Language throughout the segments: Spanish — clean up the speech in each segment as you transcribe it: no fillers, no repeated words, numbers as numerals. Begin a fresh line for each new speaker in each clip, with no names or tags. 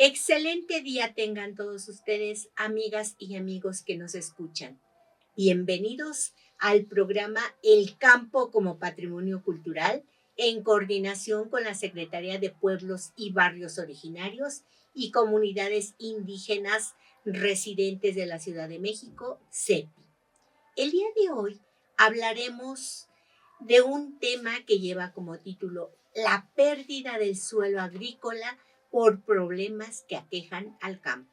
Excelente día tengan todos ustedes, amigas y amigos que nos escuchan. Bienvenidos al programa El Campo como Patrimonio Cultural, en coordinación con la Secretaría de Pueblos y Barrios Originarios y Comunidades Indígenas Residentes de la Ciudad de México, CEPI. El día de hoy hablaremos de un tema que lleva como título La pérdida del suelo agrícola por problemas que aquejan al campo.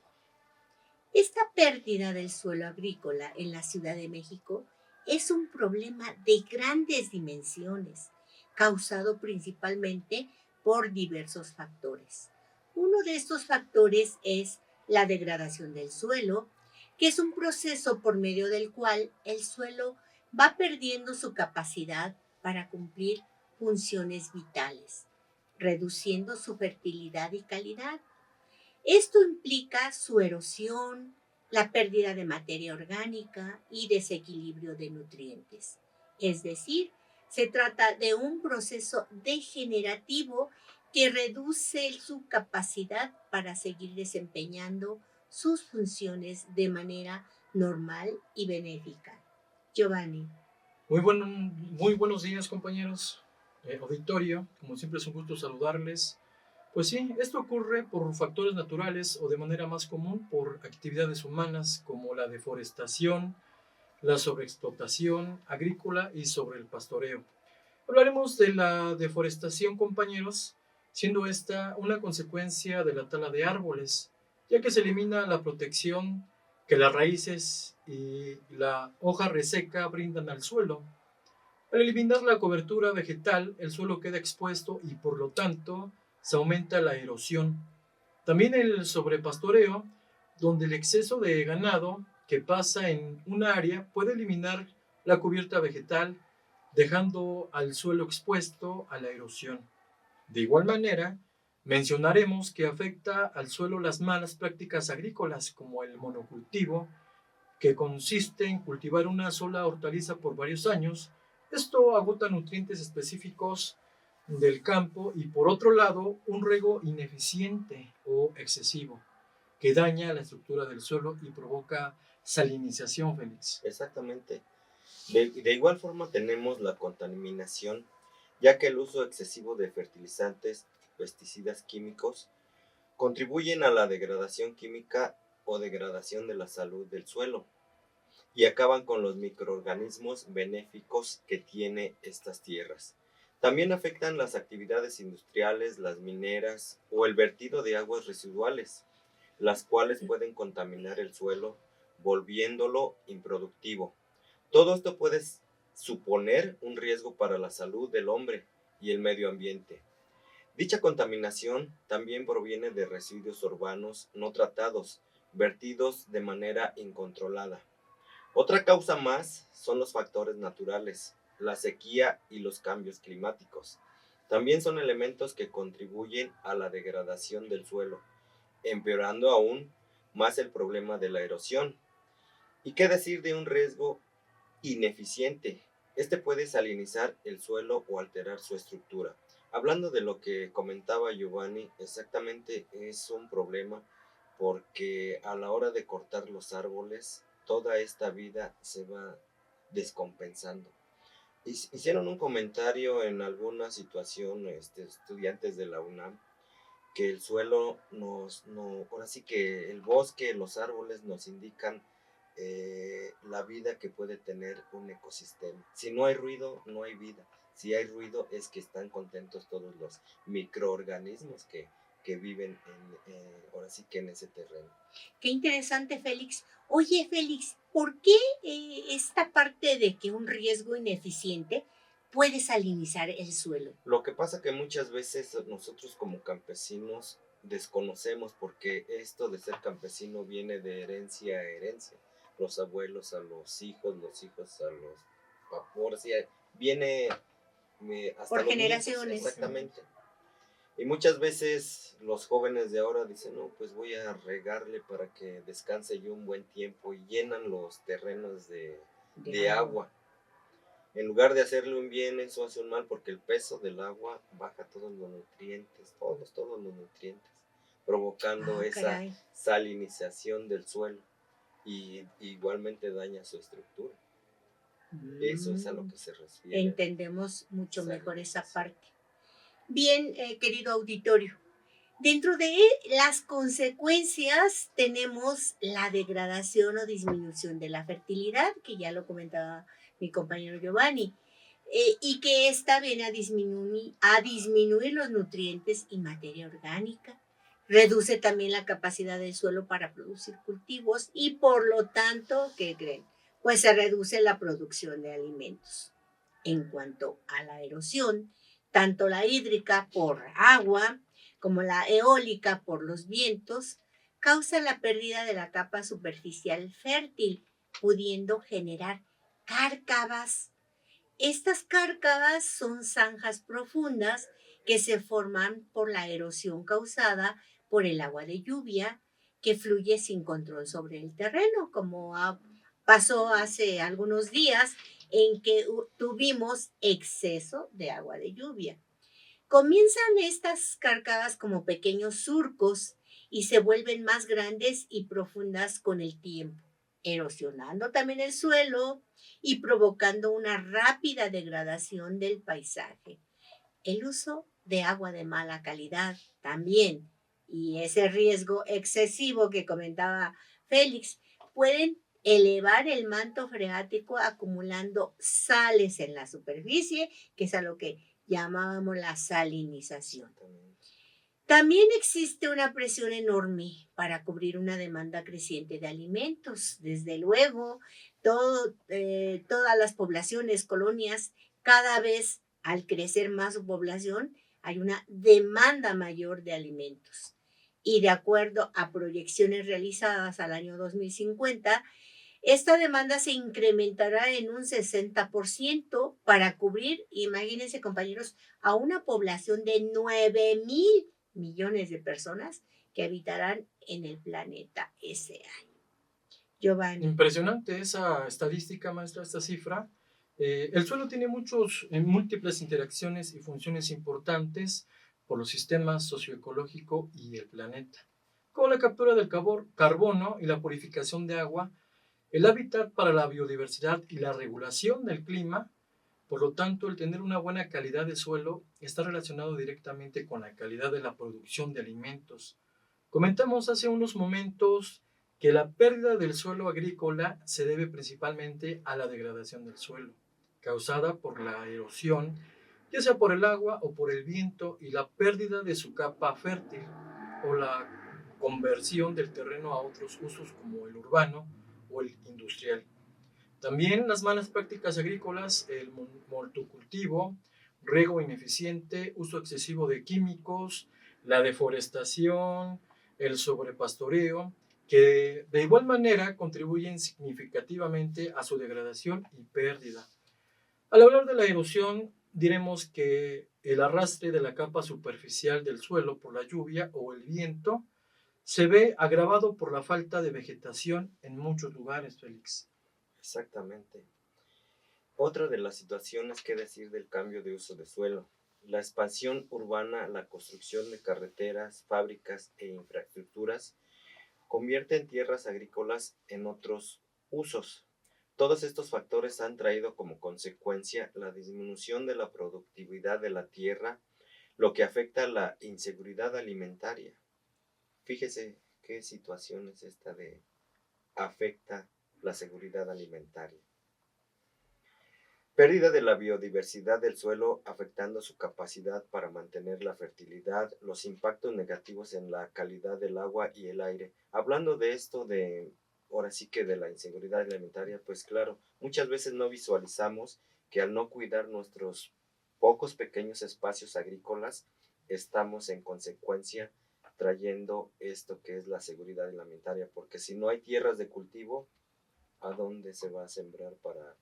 Esta pérdida del suelo agrícola en la Ciudad de México es un problema de grandes dimensiones, causado principalmente por diversos factores. Uno de estos factores es la degradación del suelo, que es un proceso por medio del cual el suelo va perdiendo su capacidad para cumplir funciones vitales, reduciendo su fertilidad y calidad. Esto implica su erosión, la pérdida de materia orgánica y desequilibrio de nutrientes. Es decir, se trata de un proceso degenerativo que reduce su capacidad para seguir desempeñando sus funciones de manera normal y benéfica. Giovanni.
Muy buenos días, compañeros. Auditorio, como siempre es un gusto saludarles. Pues sí, esto ocurre por factores naturales o de manera más común por actividades humanas como la deforestación, la sobreexplotación agrícola y sobre el pastoreo. Hablaremos de la deforestación, compañeros, siendo esta una consecuencia de la tala de árboles, ya que se elimina la protección que las raíces y la hoja reseca brindan al suelo. Al eliminar la cobertura vegetal, el suelo queda expuesto y por lo tanto se aumenta la erosión. También el sobrepastoreo, donde el exceso de ganado que pasa en un área puede eliminar la cubierta vegetal, dejando al suelo expuesto a la erosión. De igual manera, mencionaremos que afecta al suelo las malas prácticas agrícolas, como el monocultivo, que consiste en cultivar una sola hortaliza por varios años. Esto agota nutrientes específicos del campo y, por otro lado, un riego ineficiente o excesivo que daña la estructura del suelo y provoca salinización, Félix.
Exactamente. De igual forma tenemos la contaminación, ya que el uso excesivo de fertilizantes y pesticidas químicos contribuyen a la degradación química o degradación de la salud del suelo y acaban con los microorganismos benéficos que tiene estas tierras. También afectan las actividades industriales, las mineras o el vertido de aguas residuales, las cuales pueden contaminar el suelo, volviéndolo improductivo. Todo esto puede suponer un riesgo para la salud del hombre y el medio ambiente. Dicha contaminación también proviene de residuos urbanos no tratados, vertidos de manera incontrolada. Otra causa más son los factores naturales, la sequía y los cambios climáticos. También son elementos que contribuyen a la degradación del suelo, empeorando aún más el problema de la erosión. ¿Y qué decir de un riesgo ineficiente? Este puede salinizar el suelo o alterar su estructura. Hablando de lo que comentaba Giovanni, exactamente es un problema porque a la hora de cortar los árboles, toda esta vida se va descompensando. Hicieron un comentario en alguna situación estudiantes de la UNAM que el suelo ahora sí que el bosque, los árboles nos indican la vida que puede tener un ecosistema. Si no hay ruido, no hay vida. Si hay ruido, es que están contentos todos los microorganismos que viven ahora sí que en ese terreno.
Qué interesante, Félix. Oye, Félix, ¿por qué esta parte de que un riesgo ineficiente puede salinizar el suelo?
Lo que pasa que muchas veces nosotros como campesinos desconocemos porque esto de ser campesino viene de herencia a herencia. Los abuelos a los hijos a los papás, viene hasta
Por
los nietos,
generaciones.
exactamente. Y muchas veces los jóvenes de ahora dicen, no, pues voy a regarle para que descanse yo un buen tiempo y llenan los terrenos de agua. En lugar de hacerle un bien, eso hace un mal porque el peso del agua baja todos los nutrientes, todos los nutrientes. provocando esa
Caray.
salinización del suelo y igualmente daña su estructura. Eso es a lo que se refiere.
Entendemos mucho mejor esa
Salinización.
parte. Bien, querido auditorio, dentro de las consecuencias tenemos la degradación o disminución de la fertilidad, que ya lo comentaba mi compañero Giovanni, y que esta viene a disminuir los nutrientes y materia orgánica. Reduce también la capacidad del suelo para producir cultivos y por lo tanto, ¿qué creen? Pues se reduce la producción de alimentos. En cuanto a la erosión, tanto la hídrica por agua como la eólica por los vientos, causa la pérdida de la capa superficial fértil, pudiendo generar cárcavas. Estas cárcavas son zanjas profundas que se forman por la erosión causada por el agua de lluvia que fluye sin control sobre el terreno, como pasó hace algunos días en que tuvimos exceso de agua de lluvia. Comienzan estas cárcavas como pequeños surcos y se vuelven más grandes y profundas con el tiempo, erosionando también el suelo y provocando una rápida degradación del paisaje. El uso de agua de mala calidad también y ese riesgo excesivo que comentaba Félix pueden elevar el manto freático acumulando sales en la superficie, que es a lo que llamábamos la salinización. También existe una presión enorme para cubrir una demanda creciente de alimentos. Desde luego, todas las poblaciones, colonias, cada vez al crecer más su población, hay una demanda mayor de alimentos. Y de acuerdo a proyecciones realizadas al año 2050, esta demanda se incrementará en un 60% para cubrir, imagínense compañeros, a una población de 9,000 millones de personas que habitarán en el planeta ese año. Giovanni.
Impresionante esa estadística, maestra, esta cifra. El suelo tiene múltiples interacciones y funciones importantes por los sistemas socioecológico y el planeta, como la captura del carbono y la purificación de agua, el hábitat para la biodiversidad y la regulación del clima. Por lo tanto, el tener una buena calidad de suelo está relacionado directamente con la calidad de la producción de alimentos. Comentamos hace unos momentos que la pérdida del suelo agrícola se debe principalmente a la degradación del suelo, causada por la erosión, ya sea por el agua o por el viento, y la pérdida de su capa fértil, o la conversión del terreno a otros usos como el urbano o el industrial. También las malas prácticas agrícolas, el monocultivo, riego ineficiente, uso excesivo de químicos, la deforestación, el sobrepastoreo, que de igual manera contribuyen significativamente a su degradación y pérdida. Al hablar de la erosión, diremos que el arrastre de la capa superficial del suelo por la lluvia o el viento se ve agravado por la falta de vegetación en muchos lugares, Félix.
Exactamente. Otra de las situaciones que decir del cambio de uso de suelo. La expansión urbana, la construcción de carreteras, fábricas e infraestructuras convierten tierras agrícolas en otros usos. Todos estos factores han traído como consecuencia la disminución de la productividad de la tierra, lo que afecta a la inseguridad alimentaria. Fíjese qué situación es esta de afecta la seguridad alimentaria. Pérdida de la biodiversidad del suelo afectando su capacidad para mantener la fertilidad, los impactos negativos en la calidad del agua y el aire. Hablando de esto, ahora sí que de la inseguridad alimentaria, pues claro, muchas veces no visualizamos que al no cuidar nuestros pocos pequeños espacios agrícolas, estamos en consecuencia trayendo esto que es la seguridad alimentaria, porque si no hay tierras de cultivo, ¿a dónde se va a sembrar para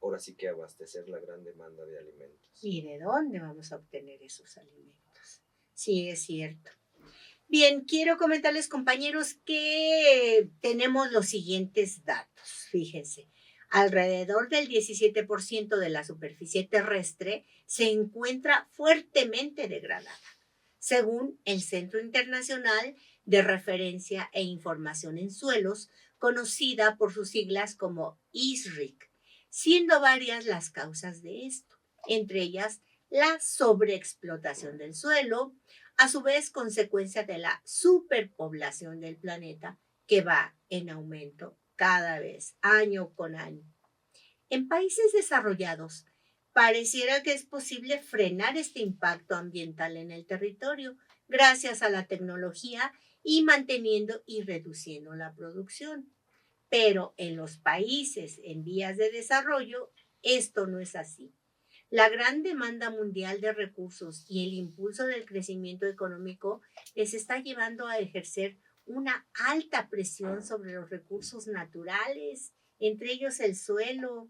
ahora sí que abastecer la gran demanda de alimentos?
¿Y de dónde vamos a obtener esos alimentos? Sí, es cierto. Bien, quiero comentarles, compañeros, que tenemos los siguientes datos. Fíjense, alrededor del 17% de la superficie terrestre se encuentra fuertemente degradada, según el Centro Internacional de Referencia e Información en Suelos, conocida por sus siglas como ISRIC, siendo varias las causas de esto, entre ellas la sobreexplotación del suelo, a su vez consecuencia de la superpoblación del planeta que va en aumento cada vez, año con año. En países desarrollados, pareciera que es posible frenar este impacto ambiental en el territorio gracias a la tecnología y manteniendo y reduciendo la producción. Pero en los países en vías de desarrollo, esto no es así. La gran demanda mundial de recursos y el impulso del crecimiento económico les está llevando a ejercer una alta presión sobre los recursos naturales, entre ellos el suelo.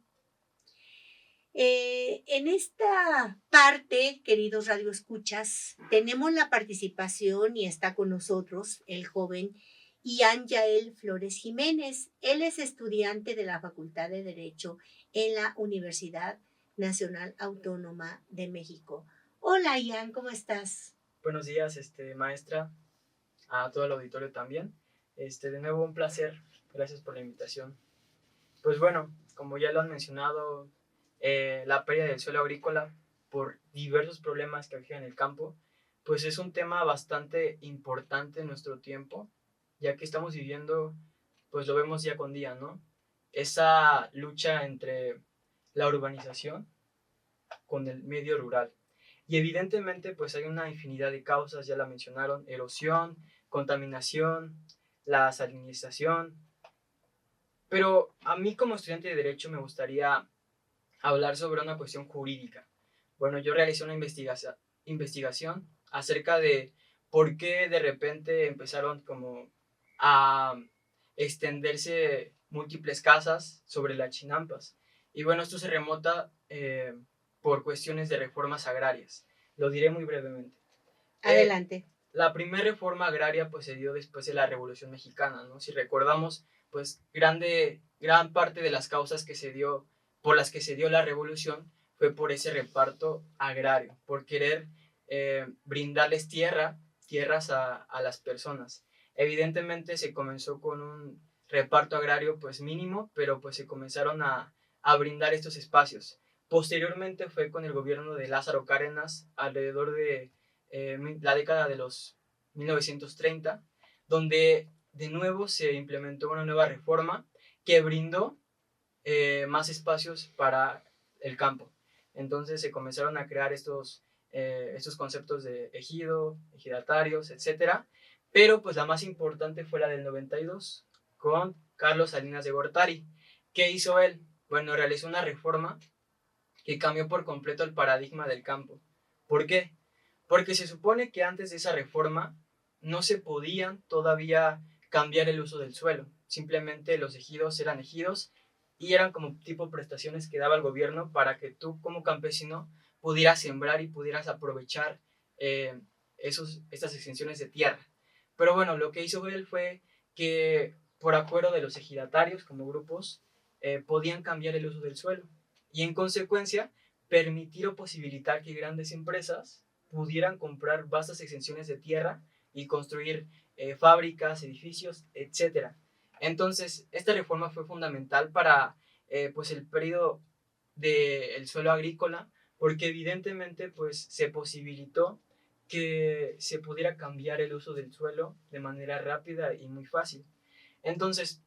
En esta parte, queridos radioescuchas, tenemos la participación y está con nosotros el joven Ian Yael Flores Jiménez. Él es estudiante de la Facultad de Derecho en la Universidad Nacional Autónoma de México. Hola Ian, ¿cómo estás?
Buenos días, maestra, a todo el auditorio también. De nuevo un placer, gracias por la invitación. Pues bueno, como ya lo han mencionado, la pérdida del suelo agrícola por diversos problemas que aquejan el campo, pues es un tema bastante importante en nuestro tiempo, ya que estamos viviendo, pues lo vemos día con día, ¿no? Esa lucha entre la urbanización con el medio rural. Y evidentemente pues hay una infinidad de causas, ya la mencionaron: erosión, contaminación, la salinización. Pero a mí como estudiante de Derecho me gustaría hablar sobre una cuestión jurídica. Bueno, yo realicé una investigación acerca de por qué de repente empezaron como a extenderse múltiples casas sobre las chinampas. Y bueno, esto se remota por cuestiones de reformas agrarias. Lo diré muy brevemente.
Adelante.
La primera reforma agraria pues se dio después de la Revolución Mexicana, ¿no? Si recordamos, pues gran parte de las causas que se dio, por las que se dio la revolución, fue por ese reparto agrario, por querer brindarles tierras a las personas. Evidentemente se comenzó con un reparto agrario pues mínimo, pero pues se comenzaron a brindar estos espacios. Posteriormente fue con el gobierno de Lázaro Cárdenas, alrededor de la década de los 1930, donde de nuevo se implementó una nueva reforma que brindó más espacios para el campo. Entonces se comenzaron a crear estos conceptos de ejido, ejidatarios, etc. Pero pues la más importante fue la del 92 con Carlos Salinas de Gortari. ¿Qué hizo él? Bueno, realizó una reforma que cambió por completo el paradigma del campo. ¿Por qué? Porque se supone que antes de esa reforma no se podían todavía cambiar el uso del suelo. Simplemente los ejidos eran ejidos y eran como tipo prestaciones que daba el gobierno para que tú como campesino pudieras sembrar y pudieras aprovechar estas extensiones de tierra. Pero bueno, lo que hizo él fue que por acuerdo de los ejidatarios como grupos podían cambiar el uso del suelo y en consecuencia permitir o posibilitar que grandes empresas pudieran comprar vastas extensiones de tierra y construir fábricas, edificios, etc. Entonces, esta reforma fue fundamental para pues el periodo del suelo agrícola, porque evidentemente pues, se posibilitó que se pudiera cambiar el uso del suelo de manera rápida y muy fácil. Entonces,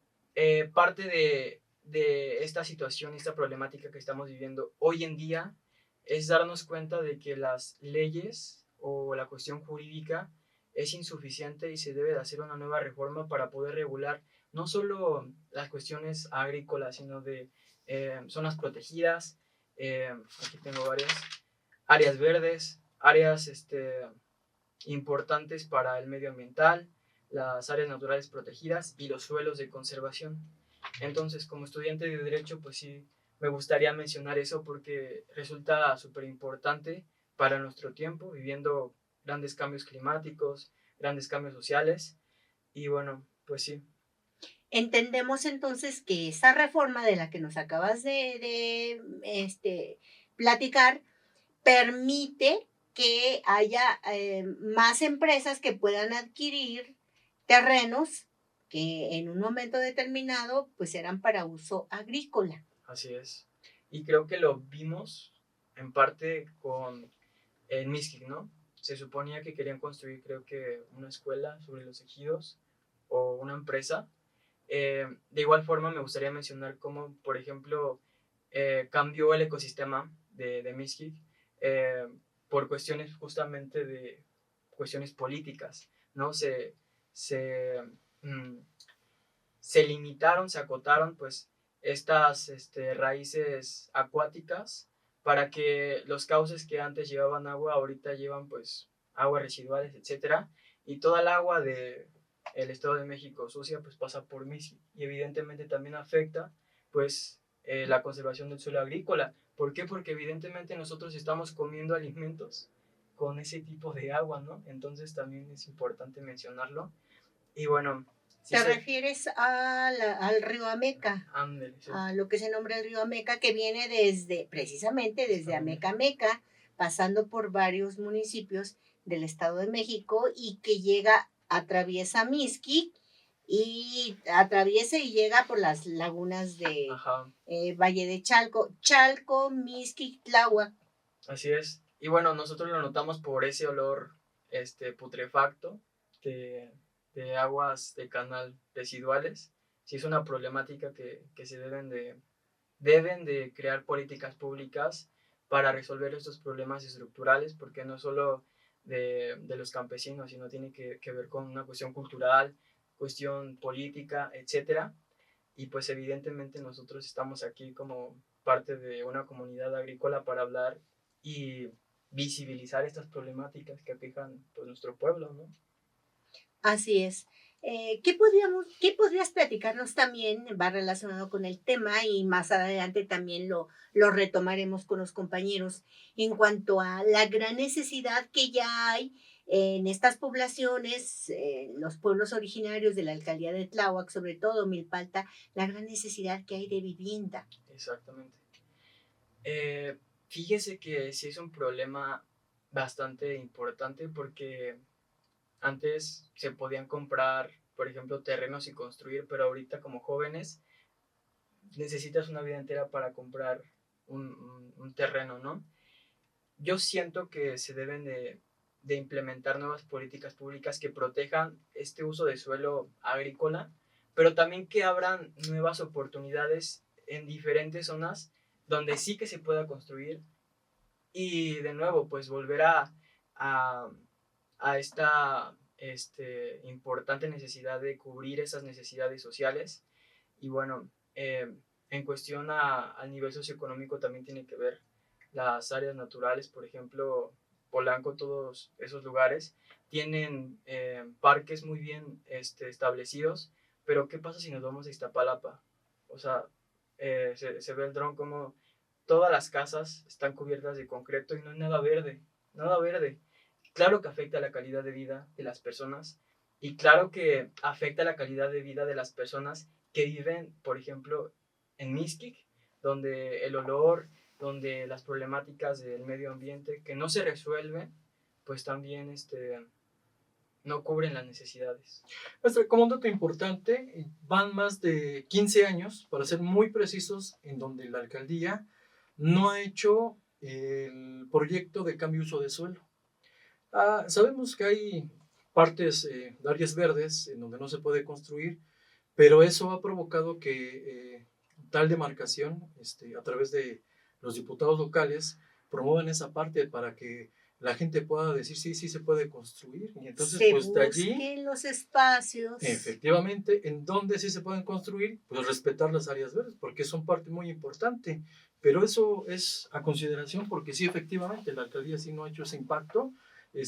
parte de esta situación, esta problemática que estamos viviendo hoy en día, es darnos cuenta de que las leyes o la cuestión jurídica es insuficiente y se debe de hacer una nueva reforma para poder regular no solo las cuestiones agrícolas, sino de zonas protegidas, aquí tengo varias, áreas verdes, áreas importantes para el medio ambiental, las áreas naturales protegidas y los suelos de conservación. Entonces, como estudiante de Derecho, pues sí, me gustaría mencionar eso porque resulta súper importante para nuestro tiempo, viviendo grandes cambios climáticos, grandes cambios sociales, y bueno, pues sí.
Entendemos entonces que esa reforma de la que nos acabas de platicar permite que haya más empresas que puedan adquirir terrenos que en un momento determinado pues eran para uso agrícola.
Así es. Y creo que lo vimos en parte en Mixquic, ¿no? Se suponía que querían construir, creo que, una escuela sobre los ejidos o una empresa. De igual forma, me gustaría mencionar cómo, por ejemplo, cambió el ecosistema de Mixquic por cuestiones justamente de cuestiones políticas, ¿no? Se, mm, se limitaron, se acotaron, pues, estas raíces acuáticas para que los cauces que antes llevaban agua, ahorita llevan, pues, aguas residuales, etcétera, y toda el agua de el Estado de México sucia, pues, pasa por Mixquic, y evidentemente también afecta, pues, la conservación del suelo agrícola. ¿Por qué? Porque evidentemente nosotros estamos comiendo alimentos con ese tipo de agua, ¿no? Entonces también es importante mencionarlo. Y bueno, sí
¿Te refieres al río Ameca?
Ándale, sí.
A lo que se nombra el río Ameca, que viene precisamente desde Ameca Meca, pasando por varios municipios del Estado de México y que atraviesa Mixquic y atraviesa y llega por las lagunas de Valle de Chalco, Mixquic, Tláhuac.
Así es. Y bueno, nosotros lo notamos por ese olor putrefacto de aguas de canal residuales. Sí es una problemática que se deben de crear políticas públicas para resolver estos problemas estructurales, porque no solo de los campesinos, sino tiene que ver con una cuestión cultural, cuestión política, etcétera. Y pues evidentemente nosotros estamos aquí como parte de una comunidad agrícola para hablar y visibilizar estas problemáticas que aquejan pues, nuestro pueblo, ¿no?
Así es. ¿Qué podrías platicarnos también? Va relacionado con el tema y más adelante también lo retomaremos con los compañeros en cuanto a la gran necesidad que ya hay en estas poblaciones, los pueblos originarios de la alcaldía de Tláhuac, sobre todo Milpalta, la gran necesidad que hay de vivienda.
Exactamente. Fíjese que sí es un problema bastante importante porque antes se podían comprar, por ejemplo, terrenos y construir, pero ahorita como jóvenes necesitas una vida entera para comprar un terreno, ¿no? Yo siento que se deben de implementar nuevas políticas públicas que protejan este uso de suelo agrícola, pero también que abran nuevas oportunidades en diferentes zonas donde sí que se pueda construir y de nuevo pues volver a esta importante necesidad de cubrir esas necesidades sociales. Y bueno, en cuestión al nivel socioeconómico también tiene que ver las áreas naturales, por ejemplo, Polanco, todos esos lugares tienen parques muy bien establecidos, pero ¿qué pasa si nos vamos a Iztapalapa? O sea, se ve el dron como todas las casas están cubiertas de concreto y no hay nada verde, nada verde. Claro que afecta la calidad de vida de las personas y claro que afecta la calidad de vida de las personas que viven, por ejemplo, en Mixquic, donde el olor, donde las problemáticas del medio ambiente que no se resuelven, pues también no cubren las necesidades.
Como un dato importante, van más de 15 años, para ser muy precisos, en donde la alcaldía no ha hecho el proyecto de cambio de uso de suelo. Sabemos que hay partes de áreas verdes en donde no se puede construir, pero eso ha provocado que tal demarcación, a través de los diputados locales, promuevan esa parte para que la gente pueda decir sí se puede construir. Y entonces, pues de allí,
los espacios.
Efectivamente, en donde sí se pueden construir, pues respetar las áreas verdes, porque son parte muy importante. Pero eso es a consideración, porque sí, efectivamente, la alcaldía sí no ha hecho ese impacto. Y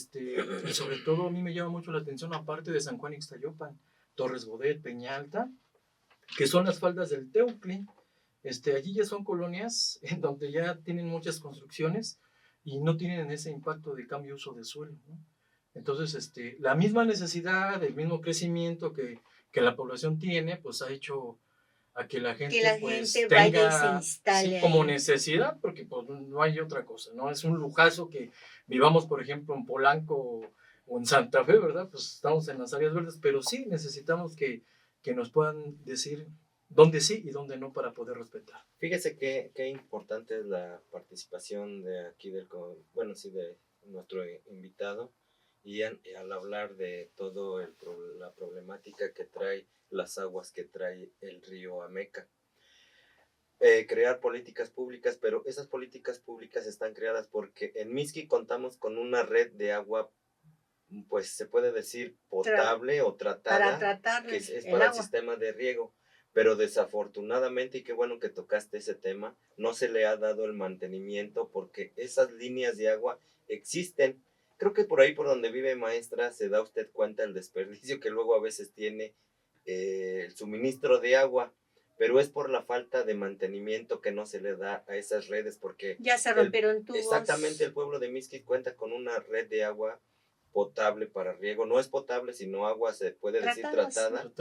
sobre todo a mí me llama mucho la atención la parte de San Juan Ixtayopan, Torres Bodet, Peñalta, que son las faldas del Teucli. Allí ya son colonias en donde ya tienen muchas construcciones y no tienen ese impacto de cambio de uso de suelo, ¿no? Entonces, la misma necesidad, el mismo crecimiento que la población tiene, pues ha hecho a que la gente,
vaya y se instale
como necesidad, porque pues no hay otra cosa, ¿no? Es un lujazo que vivamos, por ejemplo, en Polanco o en Santa Fe, ¿verdad? Pues estamos en las áreas verdes, pero sí necesitamos que nos puedan decir dónde sí y dónde no para poder respetar.
Fíjese qué importante es la participación de aquí de nuestro invitado y al hablar de todo la problemática que trae las aguas que trae el río Ameca. Crear políticas públicas, pero esas políticas públicas están creadas porque en Mixquic contamos con una red de agua, pues se puede decir potable o tratada,
para tratar
que es
el
para el
agua.
sistema de riego, pero desafortunadamente, y qué bueno que tocaste ese tema, no se le ha dado el mantenimiento porque esas líneas de agua existen. Creo que por ahí por donde vive maestra se da usted cuenta el desperdicio que luego a veces tiene el suministro de agua, pero es por la falta de mantenimiento que no se le da a esas redes porque
Ya se rompieron tubos.
exactamente, el pueblo de Mixquic cuenta con una red de agua potable para riego. No es potable, sino agua, se puede decir tratada,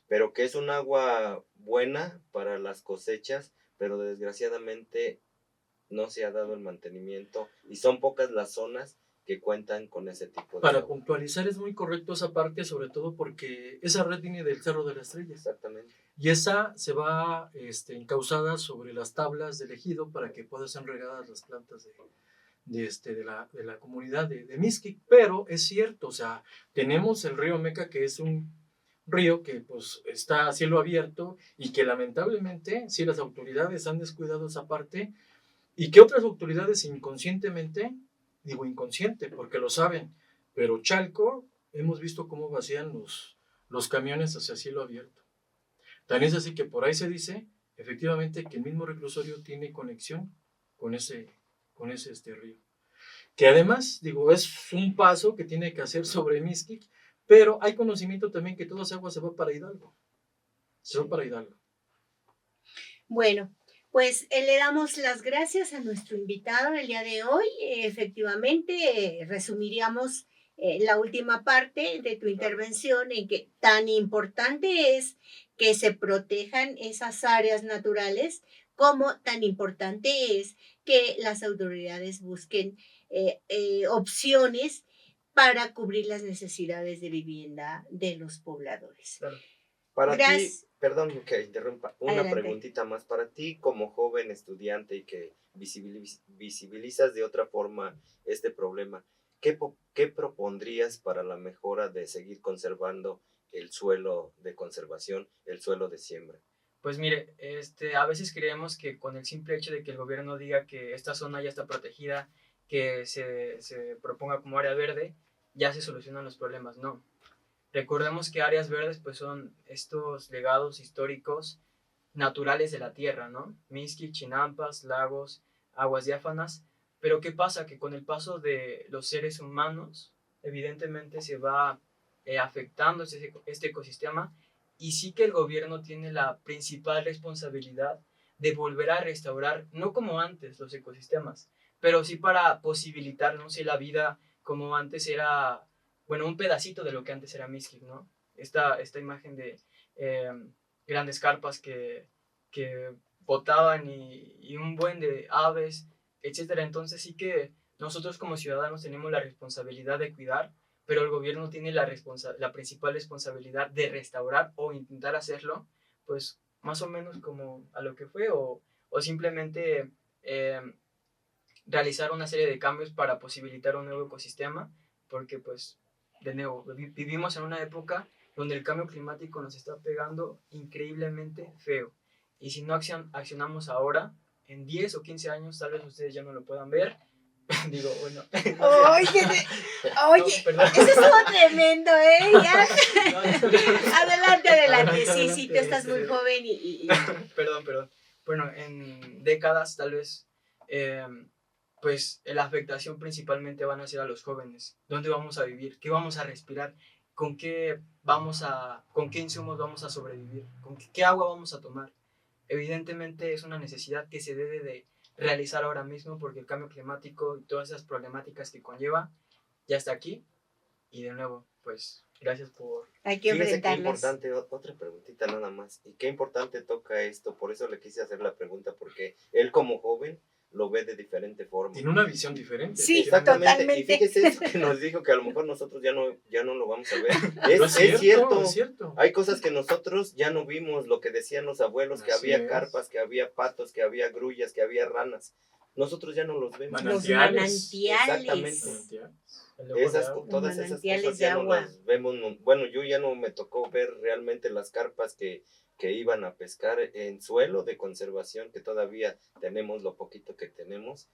pero que es un agua buena para las cosechas, pero desgraciadamente no se ha dado el mantenimiento y son pocas las zonas que cuentan con ese tipo de
Para
agua.
puntualizar, es muy correcto esa parte, sobre todo porque esa red viene del Cerro de la Estrella.
Exactamente.
Y esa se va encauzada sobre las tablas del ejido para que puedan ser regadas las plantas de la comunidad de Mixquic. Pero es cierto, o sea, tenemos el río Meca, que es un río que pues está a cielo abierto y que lamentablemente si las autoridades han descuidado esa parte y que otras autoridades inconscientemente, digo inconsciente porque lo saben, pero Chalco hemos visto cómo vacían los camiones hacia cielo abierto. Tan es así que por ahí se dice efectivamente que el mismo reclusorio tiene conexión con ese río. Que además, digo, es un paso que tiene que hacer sobre Mixquic, pero hay conocimiento también que toda esa agua se va para Hidalgo. Se va para Hidalgo.
Bueno, pues le damos las gracias a nuestro invitado el día de hoy. Efectivamente, resumiríamos la última parte de tu intervención en que tan importante es que se protejan esas áreas naturales, como tan importante es que las autoridades busquen opciones para cubrir las necesidades de vivienda de los pobladores.
Claro.
Para
Gracias.
ti, perdón que interrumpa, una
Adelante.
preguntita más. Para ti como joven estudiante y que visibilizas de otra forma este problema, ¿qué propondrías para la mejora de seguir conservando el suelo de conservación, el suelo de siembra?
Pues mire, a veces creemos que con el simple hecho de que el gobierno diga que esta zona ya está protegida, que se proponga como área verde, ya se solucionan los problemas. No. Recordemos que áreas verdes pues son estos legados históricos naturales de la tierra, ¿no? Mixquic, chinampas, lagos, aguas diáfanas. Pero ¿qué pasa? Que con el paso de los seres humanos, evidentemente se va afectando este ecosistema, y sí que el gobierno tiene la principal responsabilidad de volver a restaurar, no como antes los ecosistemas, pero sí para posibilitar, no sé, la vida como antes era, bueno, un pedacito de lo que antes era Mixquic, ¿no? Esta imagen de grandes carpas que botaban y un buen de aves, etcétera. Entonces sí que nosotros como ciudadanos tenemos la responsabilidad de cuidar, pero el gobierno tiene la principal responsabilidad de restaurar o intentar hacerlo, pues más o menos como a lo que fue, o simplemente realizar una serie de cambios para posibilitar un nuevo ecosistema, porque pues de nuevo vivimos en una época donde el cambio climático nos está pegando increíblemente feo, y si no accionamos ahora, en 10 o 15 años tal vez ustedes ya no lo puedan ver. Digo, bueno.
Oye,
no,
eso estuvo tremendo, ¿eh? Ya.
No,
Adelante. Sí, tú estás muy joven y...
Perdón. Bueno, en décadas tal vez, pues la afectación principalmente van a ser a los jóvenes. ¿Dónde vamos a vivir? ¿Qué vamos a respirar? ¿Con qué insumos vamos a sobrevivir? ¿Con qué agua vamos a tomar? Evidentemente es una necesidad que se debe de realizar ahora mismo, porque el cambio climático y todas esas problemáticas que conlleva ya está aquí. Y de nuevo, pues gracias por...
Hay que
Fíjese qué
enfrentarlas.
importante, otra preguntita nada más, y qué importante toca esto, por eso le quise hacer la pregunta, porque él como joven lo ve de diferente forma.
Tiene una visión diferente.
Sí,
Exactamente,
totalmente.
y fíjese eso que nos dijo, que a lo mejor nosotros ya no lo vamos a ver.
Pero
Es cierto.
es cierto.
Hay cosas que nosotros ya no vimos, lo que decían los abuelos, que
Así
había
es.
carpas, que había patos, que había grullas, que había ranas. Nosotros ya no los vemos.
Los
Manantiales.
manantiales.
Manantiales.
El ojo de
Esas,
agua.
todas esas
Manantiales
cosas
de
ya no
agua.
las vemos. Bueno, yo ya no me tocó ver realmente las carpas que iban a pescar en suelo de conservación, que todavía tenemos lo poquito que tenemos.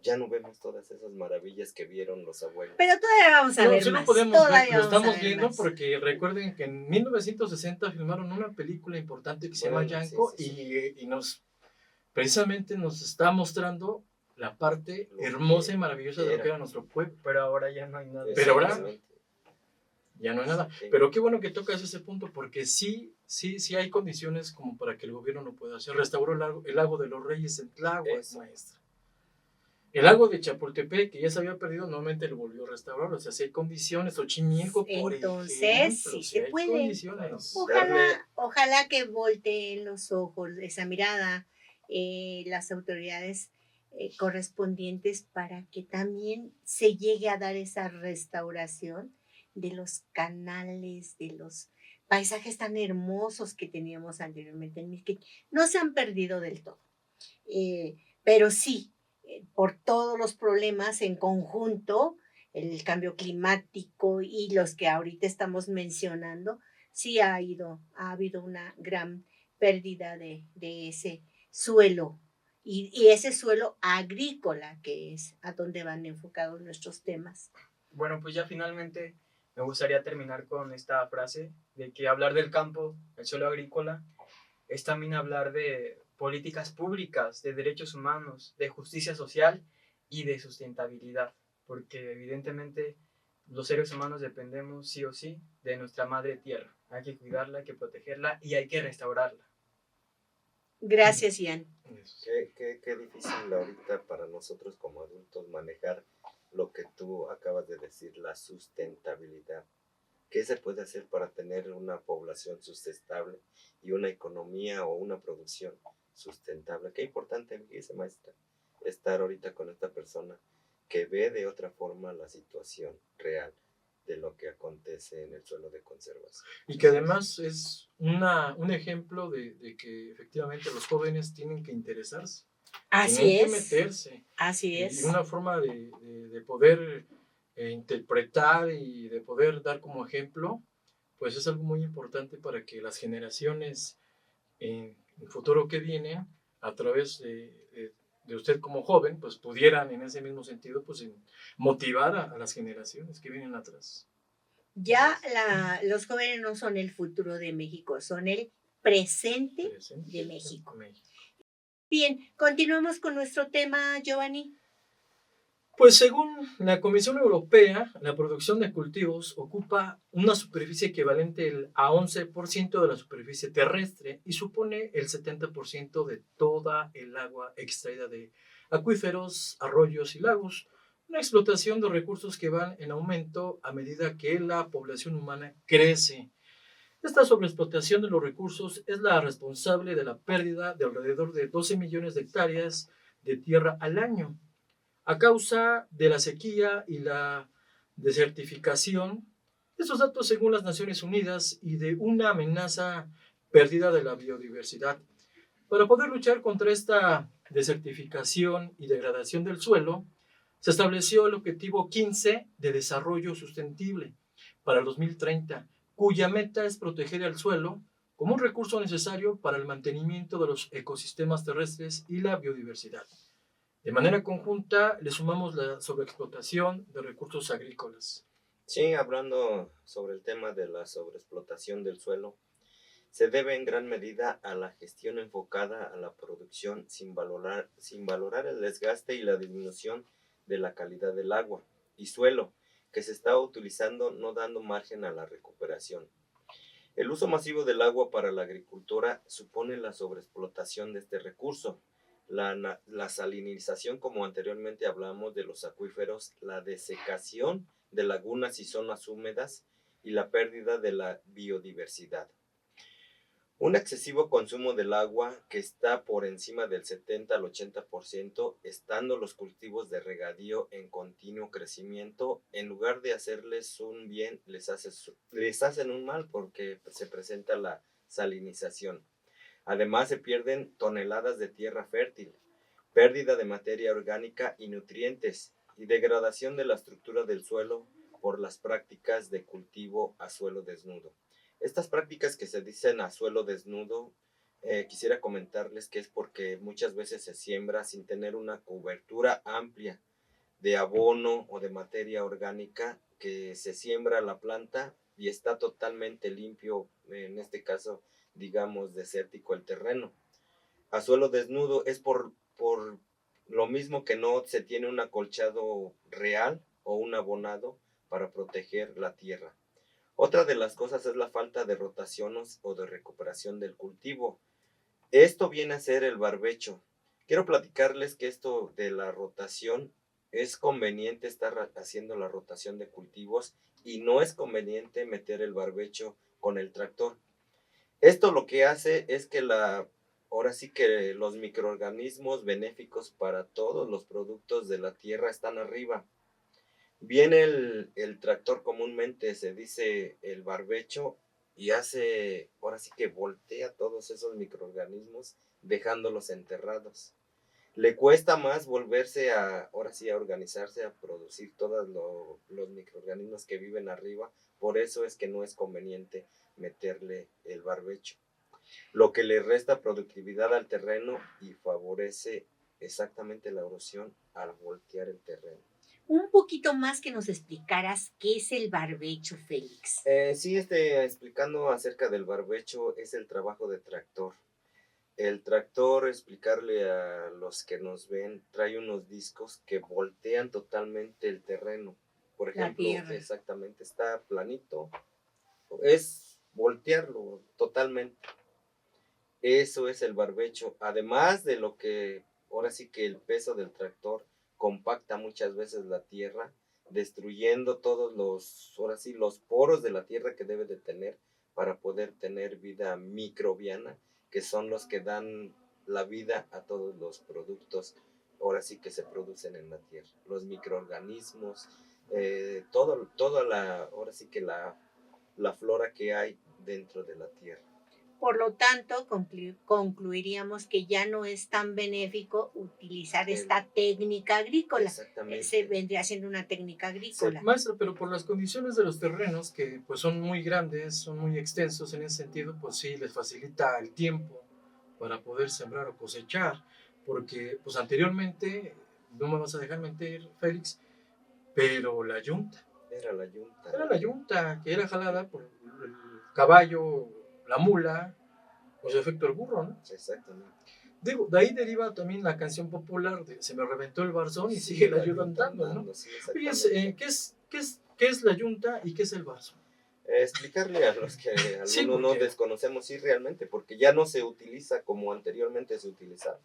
Ya no vemos todas esas maravillas que vieron los abuelos.
Pero todavía vamos a
No,
ver
sí
más.
lo podemos ver,
Todavía
lo
vamos a
estamos
ver
viendo
más.
porque recuerden que en 1960 filmaron una película importante que se llama
Bueno,
Yanko
sí.
y precisamente nos está mostrando la parte
Lo
hermosa
que
y maravillosa de lo
era.
que era nuestro pueblo.
Pero ahora ya no hay nada.
Pero ahora-
Exactamente.
Ya no hay nada.
Sí.
Pero qué bueno que tocas ese punto porque sí hay condiciones como para que el gobierno lo pueda hacer. Restauró el lago de los Reyes en Tláhuac,
Eso.
maestra. El lago de Chapultepec, que ya se había perdido, nuevamente lo volvió a restaurar. O sea, si hay condiciones, Xochimilco, por
Entonces,
ejemplo,
sí
si
se
hay
puede.
condiciones.
Ojalá que volteen los ojos, esa mirada, las autoridades correspondientes para que también se llegue a dar esa restauración de los canales, de los paisajes tan hermosos que teníamos anteriormente en Mixquic. No se han perdido del todo, pero sí, por todos los problemas en conjunto, el cambio climático y los que ahorita estamos mencionando, sí ha habido una gran pérdida de ese suelo y ese suelo agrícola que es a donde van enfocados nuestros temas.
Bueno, pues ya finalmente me gustaría terminar con esta frase de que hablar del campo, el suelo agrícola, es también hablar de políticas públicas, de derechos humanos, de justicia social y de sustentabilidad, porque evidentemente los seres humanos dependemos sí o sí de nuestra madre tierra. Hay que cuidarla, hay que protegerla y hay que restaurarla.
Gracias, Ian.
Qué difícil ahorita para nosotros como adultos manejar lo que tú acabas de decir, la sustentabilidad. ¿Qué se puede hacer para tener una población sustentable y una economía o una producción sustentable? Qué importante, dice maestra, estar ahorita con esta persona que ve de otra forma la situación real de lo que acontece en el suelo de conservación.
Y que además es un ejemplo de que efectivamente los jóvenes tienen que interesarse.
Así
tienen que
es.
meterse.
Así es.
Y una forma de poder interpretar y de poder dar como ejemplo, pues es algo muy importante para que las generaciones en el futuro que vienen, a través de usted como joven, pues pudieran en ese mismo sentido pues motivar a las generaciones que vienen atrás.
Ya los jóvenes no son el futuro de México, son el presente de México. Bien, continuamos con nuestro tema, Giovanni.
Pues según la Comisión Europea, la producción de cultivos ocupa una superficie equivalente a 11% de la superficie terrestre y supone el 70% de toda el agua extraída de acuíferos, arroyos y lagos. Una explotación de recursos que van en aumento a medida que la población humana crece. Esta sobreexplotación de los recursos es la responsable de la pérdida de alrededor de 12 millones de hectáreas de tierra al año, a causa de la sequía y la desertificación. Estos datos según las Naciones Unidas y de una amenaza pérdida de la biodiversidad. Para poder luchar contra esta desertificación y degradación del suelo, se estableció el objetivo 15 de desarrollo sostenible para el 2030, cuya meta es proteger el suelo como un recurso necesario para el mantenimiento de los ecosistemas terrestres y la biodiversidad. De manera conjunta, le sumamos la sobreexplotación de recursos agrícolas.
Sí, hablando sobre el tema de la sobreexplotación del suelo, se debe en gran medida a la gestión enfocada a la producción sin valorar el desgaste y la disminución de la calidad del agua y suelo que se está utilizando, no dando margen a la recuperación. El uso masivo del agua para la agricultura supone la sobreexplotación de este recurso, la salinización, como anteriormente hablamos, de los acuíferos, la desecación de lagunas y zonas húmedas y la pérdida de la biodiversidad. Un excesivo consumo del agua que está por encima del 70 al 80%, estando los cultivos de regadío en continuo crecimiento, en lugar de hacerles un bien, les hacen un mal porque se presenta la salinización. Además, se pierden toneladas de tierra fértil, pérdida de materia orgánica y nutrientes, y degradación de la estructura del suelo por las prácticas de cultivo a suelo desnudo. Estas prácticas que se dicen a suelo desnudo, quisiera comentarles que es porque muchas veces se siembra sin tener una cobertura amplia de abono o de materia orgánica, que se siembra la planta y está totalmente limpio, en este caso, digamos, desértico el terreno. A suelo desnudo es por lo mismo que no se tiene un acolchado real o un abonado para proteger la tierra. Otra de las cosas es la falta de rotación o de recuperación del cultivo. Esto viene a ser el barbecho. Quiero platicarles que esto de la rotación, es conveniente estar haciendo la rotación de cultivos y no es conveniente meter el barbecho con el tractor. Esto lo que hace es que ahora sí que los microorganismos benéficos para todos los productos de la tierra están arriba. Viene el tractor, comúnmente se dice el barbecho, y ahora sí que voltea todos esos microorganismos dejándolos enterrados. Le cuesta más volverse ahora sí a organizarse, a producir todos los microorganismos que viven arriba. Por eso es que no es conveniente meterle el barbecho, lo que le resta productividad al terreno y favorece exactamente la erosión al voltear el terreno.
Un poquito más que nos explicaras qué es el barbecho, Félix.
Sí, explicando acerca del barbecho, es el trabajo de tractor. El tractor, explicarle a los que nos ven, trae unos discos que voltean totalmente el terreno. Por ejemplo, exactamente, está planito, es voltearlo totalmente. Eso es el barbecho. Además de lo que, ahora sí que el peso del tractor compacta muchas veces la tierra, destruyendo todos ahora sí, los poros de la tierra que debe de tener para poder tener vida microbiana, que son los que dan la vida a todos los productos, ahora sí que se producen en la tierra. Los microorganismos, ahora sí que la flora que hay dentro de la tierra.
Por lo tanto, concluiríamos que ya no es tan benéfico utilizar esta técnica agrícola.
Exactamente.
Se vendría siendo una técnica agrícola.
Sí, maestra, pero por las condiciones de los terrenos, que pues son muy grandes, son muy extensos en ese sentido, pues sí, les facilita el tiempo para poder sembrar o cosechar, porque pues anteriormente, no me vas a dejar mentir, Félix, pero la yunta.
Era la yunta.
Era la yunta, que era jalada por el caballo, la mula, pues efecto el burro, ¿no?
Exactamente.
Digo, de ahí deriva también la canción popular de Se me reventó el barzón y sigue la yunta andando, ¿no?
Sí,
Oye, ¿qué es la yunta y qué es el barzón?
Explicarle a los que algunos no desconocemos, sí, realmente, porque ya no se utiliza como anteriormente se utilizaba.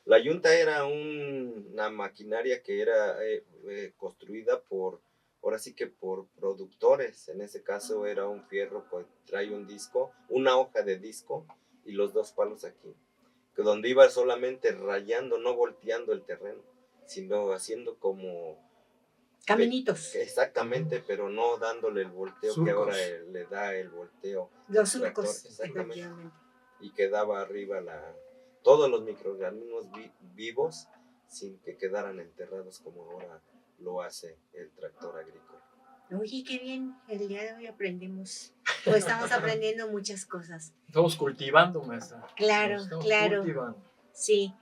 La yunta era una maquinaria que era construida ahora sí que por productores. En ese caso era un fierro que trae un disco, una hoja de disco y los dos palos aquí, donde iba solamente rayando, no volteando el terreno, sino haciendo como
caminitos.
Exactamente, pero no dándole el volteo surcos, que ahora le da el volteo.
Los surcos,
exactamente. Y quedaba arriba todos los microorganismos vivos sin que quedaran enterrados como ahora lo hace el tractor agrícola.
Oye, qué bien, el día de hoy aprendimos, pues estamos aprendiendo muchas cosas.
Estamos cultivando, maestra.
Claro, claro. Cultivando. Sí,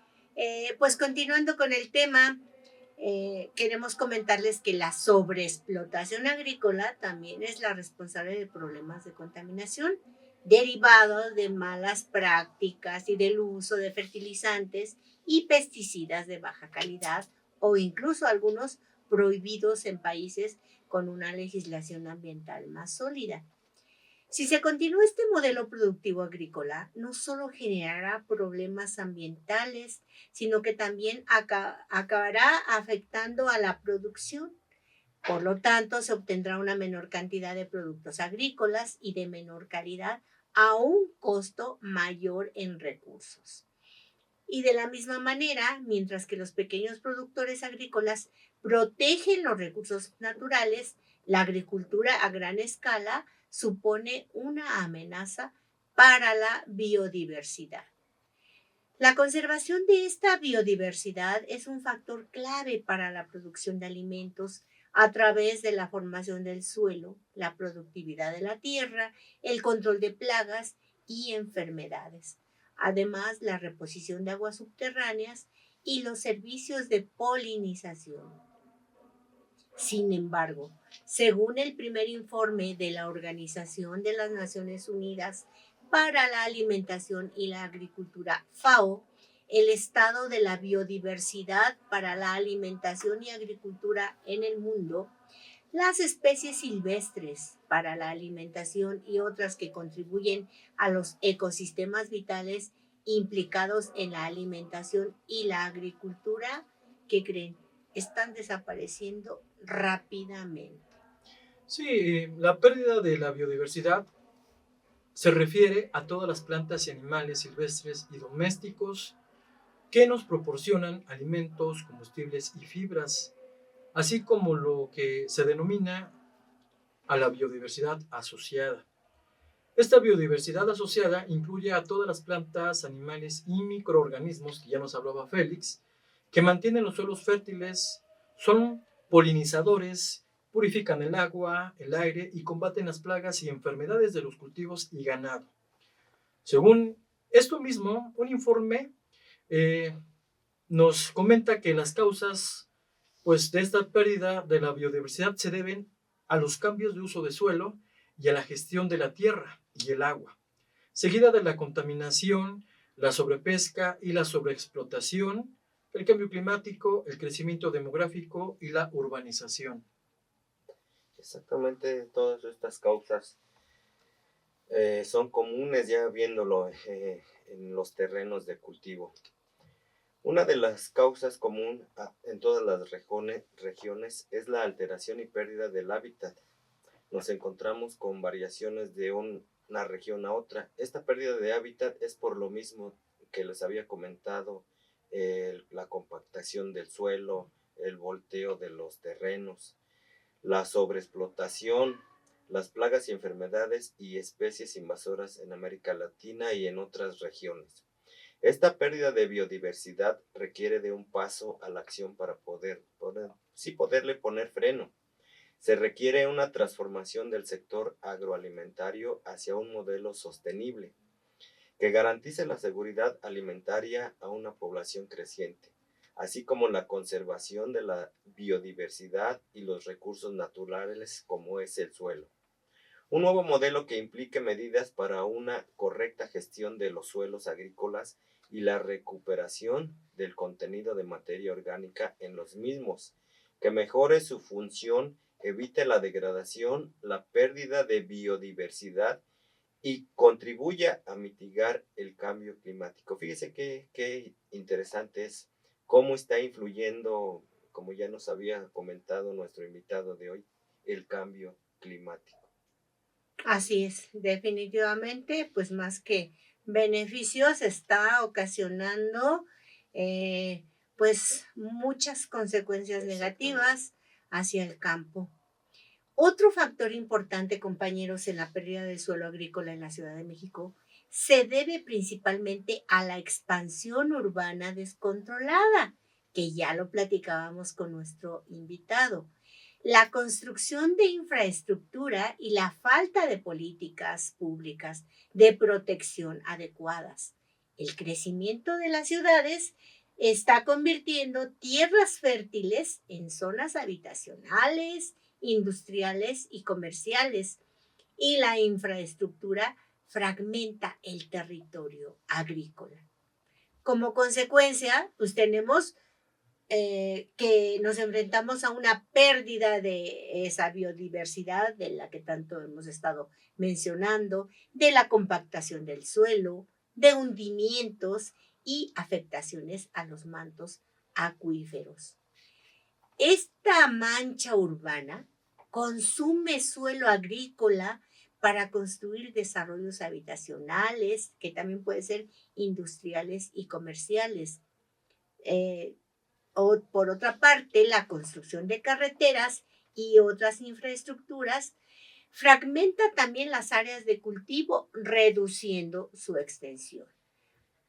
pues continuando con el tema, queremos comentarles que la sobreexplotación agrícola también es la responsable de problemas de contaminación derivados de malas prácticas y del uso de fertilizantes y pesticidas de baja calidad o incluso algunos prohibidos en países con una legislación ambiental más sólida. Si se continúa este modelo productivo agrícola, no solo generará problemas ambientales, sino que también acabará afectando a la producción. Por lo tanto, se obtendrá una menor cantidad de productos agrícolas y de menor calidad a un costo mayor en recursos. Y de la misma manera, mientras que los pequeños productores agrícolas protegen los recursos naturales, la agricultura a gran escala supone una amenaza para la biodiversidad. La conservación de esta biodiversidad es un factor clave para la producción de alimentos a través de la formación del suelo, la productividad de la tierra, el control de plagas y enfermedades. Además, la reposición de aguas subterráneas y los servicios de polinización. Sin embargo, según el primer informe de la Organización de las Naciones Unidas para la Alimentación y la Agricultura, FAO, el estado de la biodiversidad para la alimentación y agricultura en el mundo, las especies silvestres para la alimentación y otras que contribuyen a los ecosistemas vitales implicados en la alimentación y la agricultura, ¿qué creen? Están desapareciendo rápidamente.
Sí, la pérdida de la biodiversidad se refiere a todas las plantas y animales silvestres y domésticos que nos proporcionan alimentos, combustibles y fibras, así como lo que se denomina a la biodiversidad asociada. Esta biodiversidad asociada incluye a todas las plantas, animales y microorganismos, que ya nos hablaba Félix, que mantienen los suelos fértiles, son polinizadores, purifican el agua, el aire y combaten las plagas y enfermedades de los cultivos y ganado. Según esto mismo, un informe nos comenta que las causas de esta pérdida de la biodiversidad se deben a los cambios de uso de suelo y a la gestión de la tierra y el agua, seguida de la contaminación, la sobrepesca y la sobreexplotación, el cambio climático, el crecimiento demográfico y la urbanización.
Exactamente, todas estas causas son comunes ya viéndolo en los terrenos de cultivo. Una de las causas comunes en todas las regiones es la alteración y pérdida del hábitat. Nos encontramos con variaciones de una región a otra. Esta pérdida de hábitat es por lo mismo que les había comentado, la compactación del suelo, el volteo de los terrenos, la sobreexplotación, las plagas y enfermedades y especies invasoras en América Latina y en otras regiones. Esta pérdida de biodiversidad requiere de un paso a la acción para poderle poner freno. Se requiere una transformación del sector agroalimentario hacia un modelo sostenible que garantice la seguridad alimentaria a una población creciente, así como la conservación de la biodiversidad y los recursos naturales como es el suelo. Un nuevo modelo que implique medidas para una correcta gestión de los suelos agrícolas y la recuperación del contenido de materia orgánica en los mismos, que mejore su función, evite la degradación, la pérdida de biodiversidad y contribuya a mitigar el cambio climático. Fíjese qué interesante es cómo está influyendo, como ya nos había comentado nuestro invitado de hoy, el cambio climático.
Así es, definitivamente, pues más que beneficios está ocasionando pues muchas consecuencias negativas hacia el campo. Otro factor importante, compañeros, en la pérdida del suelo agrícola en la Ciudad de México se debe principalmente a la expansión urbana descontrolada, que ya lo platicábamos con nuestro invitado. La construcción de infraestructura y la falta de políticas públicas de protección adecuadas. El crecimiento de las ciudades está convirtiendo tierras fértiles en zonas habitacionales, industriales y comerciales, y la infraestructura fragmenta el territorio agrícola. Como consecuencia, pues tenemos que nos enfrentamos a una pérdida de esa biodiversidad de la que tanto hemos estado mencionando, de la compactación del suelo, de hundimientos y afectaciones a los mantos acuíferos. Esta mancha urbana consume suelo agrícola para construir desarrollos habitacionales, que también pueden ser industriales y comerciales. O por otra parte, la construcción de carreteras y otras infraestructuras fragmenta también las áreas de cultivo, reduciendo su extensión.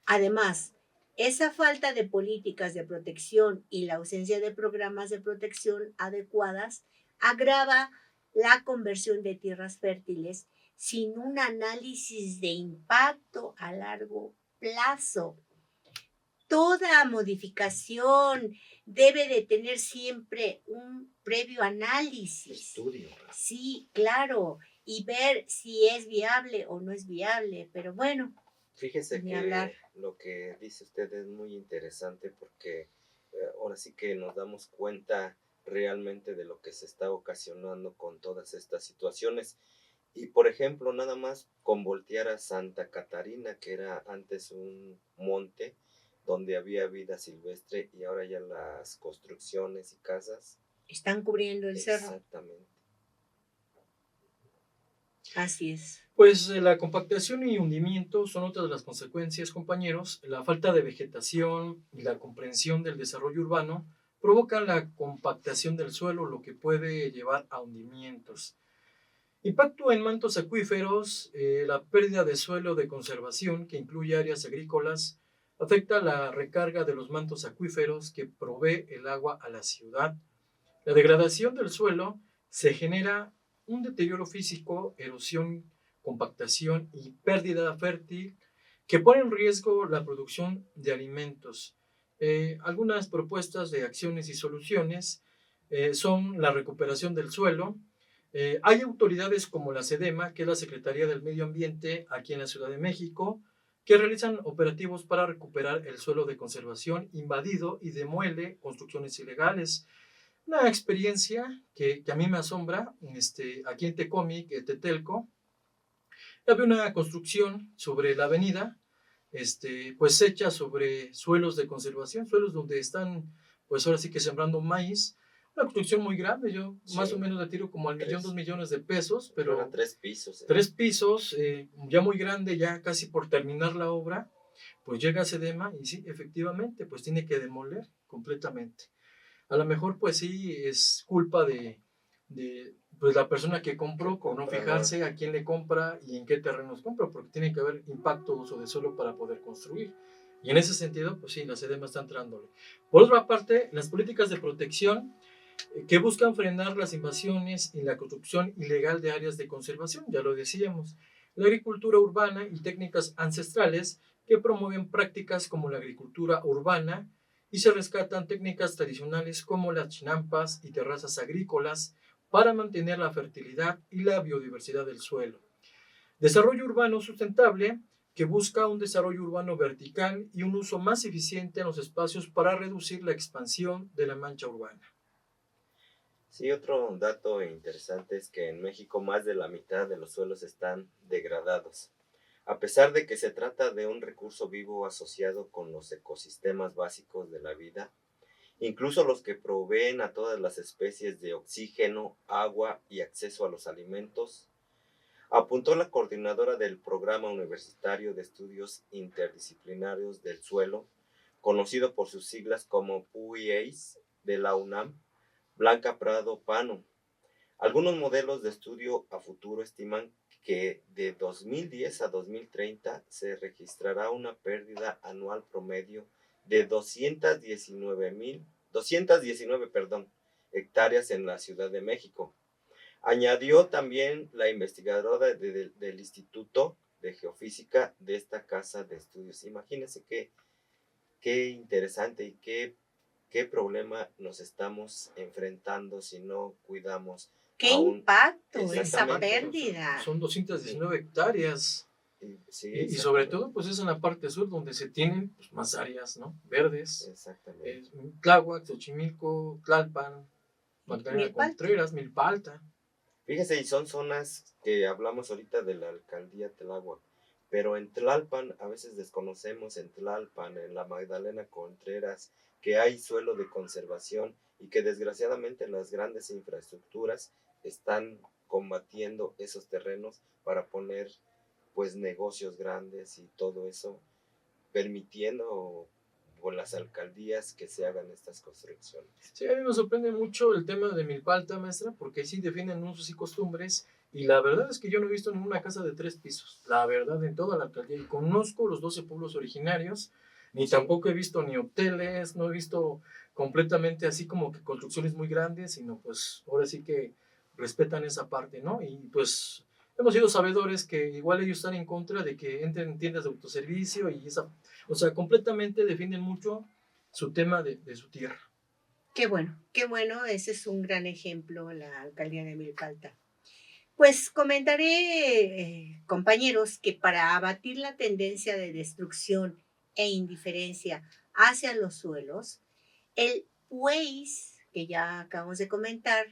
Además, esa falta de políticas de protección y la ausencia de programas de protección adecuadas agrava la conversión de tierras fértiles sin un análisis de impacto a largo plazo. Toda modificación debe de tener siempre un previo análisis.
Estudio.
Sí, claro, y ver si es viable o no es viable, pero bueno,
Fíjese
ni
que
hablar.
lo que dice usted es muy interesante porque ahora sí que nos damos cuenta realmente de lo que se está ocasionando con todas estas situaciones. Y por ejemplo, nada más con voltear a Santa Catarina, que era antes un monte donde había vida silvestre y ahora ya las construcciones y casas.
Están cubriendo el cerro.
Exactamente.
Así es.
Pues la compactación y hundimiento son otras de las consecuencias, compañeros. La falta de vegetación y la comprensión del desarrollo urbano provocan la compactación del suelo, lo que puede llevar a hundimientos. Impacto en mantos acuíferos, la pérdida de suelo de conservación, que incluye áreas agrícolas, afecta la recarga de los mantos acuíferos que provee el agua a la ciudad. La degradación del suelo se genera un deterioro físico, erosión, compactación y pérdida fértil que pone en riesgo la producción de alimentos. Algunas propuestas de acciones y soluciones son la recuperación del suelo. Hay autoridades como la SEDEMA, que es la Secretaría del Medio Ambiente aquí en la Ciudad de México, que realizan operativos para recuperar el suelo de conservación invadido y demuele construcciones ilegales. Una experiencia que a mí me asombra, aquí en Tecomic, Tetelco, había una construcción sobre la avenida, pues hecha sobre suelos de conservación, suelos donde están, pues ahora sí que sembrando maíz. Una construcción muy grande, yo más o menos le tiro como al millón, 2 millones de pesos, pero
eran 3 pisos.
3 pisos, ya muy grande, ya casi por terminar la obra, pues llega a SEDEMA y sí, efectivamente, pues tiene que demoler completamente. A lo mejor pues sí es culpa de pues la persona que compró por no fijarse a quién le compra y en qué terrenos compra, porque tiene que haber impacto uso de suelo para poder construir. Y en ese sentido, pues sí, la SEDEMA está entrándole. Por otra parte, las políticas de protección que buscan frenar las invasiones y la construcción ilegal de áreas de conservación, ya lo decíamos, la agricultura urbana y técnicas ancestrales que promueven prácticas como la agricultura urbana y se rescatan técnicas tradicionales como las chinampas y terrazas agrícolas para mantener la fertilidad y la biodiversidad del suelo. Desarrollo urbano sustentable que busca un desarrollo urbano vertical y un uso más eficiente en los espacios para reducir la expansión de la mancha urbana.
Sí, otro dato interesante es que en México más de la mitad de los suelos están degradados. A pesar de que se trata de un recurso vivo asociado con los ecosistemas básicos de la vida, incluso los que proveen a todas las especies de oxígeno, agua y acceso a los alimentos, apuntó la coordinadora del Programa Universitario de Estudios Interdisciplinarios del Suelo, conocido por sus siglas como PUIEIS, de la UNAM, Blanca Prado Pano. Algunos modelos de estudio a futuro estiman que de 2010 a 2030 se registrará una pérdida anual promedio de 219 hectáreas en la Ciudad de México. Añadió también la investigadora del Instituto de Geofísica de esta casa de estudios. Imagínense qué interesante y qué problema nos estamos enfrentando si no cuidamos.
¡Qué impacto esa pérdida!
Son 219 hectáreas.
Sí,
y sobre todo, pues es en la parte sur donde se tienen pues, más áreas, ¿no? Verdes.
Exactamente.
Tláhuac, Xochimilco, Tlalpan, Magdalena Contreras, Milpalta.
Fíjese, y son zonas que hablamos ahorita de la alcaldía Tláhuac, pero en Tlalpan, a veces desconocemos en Tlalpan, en la Magdalena Contreras, que hay suelo de conservación y que desgraciadamente las grandes infraestructuras están combatiendo esos terrenos para poner pues negocios grandes y todo eso, permitiendo con las alcaldías que se hagan estas construcciones.
Sí, a mí me sorprende mucho el tema de Milpalta, maestra, porque sí definen usos y costumbres, y la verdad es que yo no he visto ninguna casa de 3 pisos, la verdad, en toda la alcaldía, y conozco los 12 pueblos originarios, ni tampoco he visto ni hoteles, no he visto completamente así como que construcciones muy grandes, sino pues ahora sí que respetan esa parte, ¿no? Y pues hemos sido sabedores que igual ellos están en contra de que entren en tiendas de autoservicio y esa, o sea, completamente defienden mucho su tema de su tierra.
Qué bueno, ese es un gran ejemplo, la alcaldía de Milpalta. Pues comentaré, compañeros, que para abatir la tendencia de destrucción e indiferencia hacia los suelos, el PUEIS, que ya acabamos de comentar,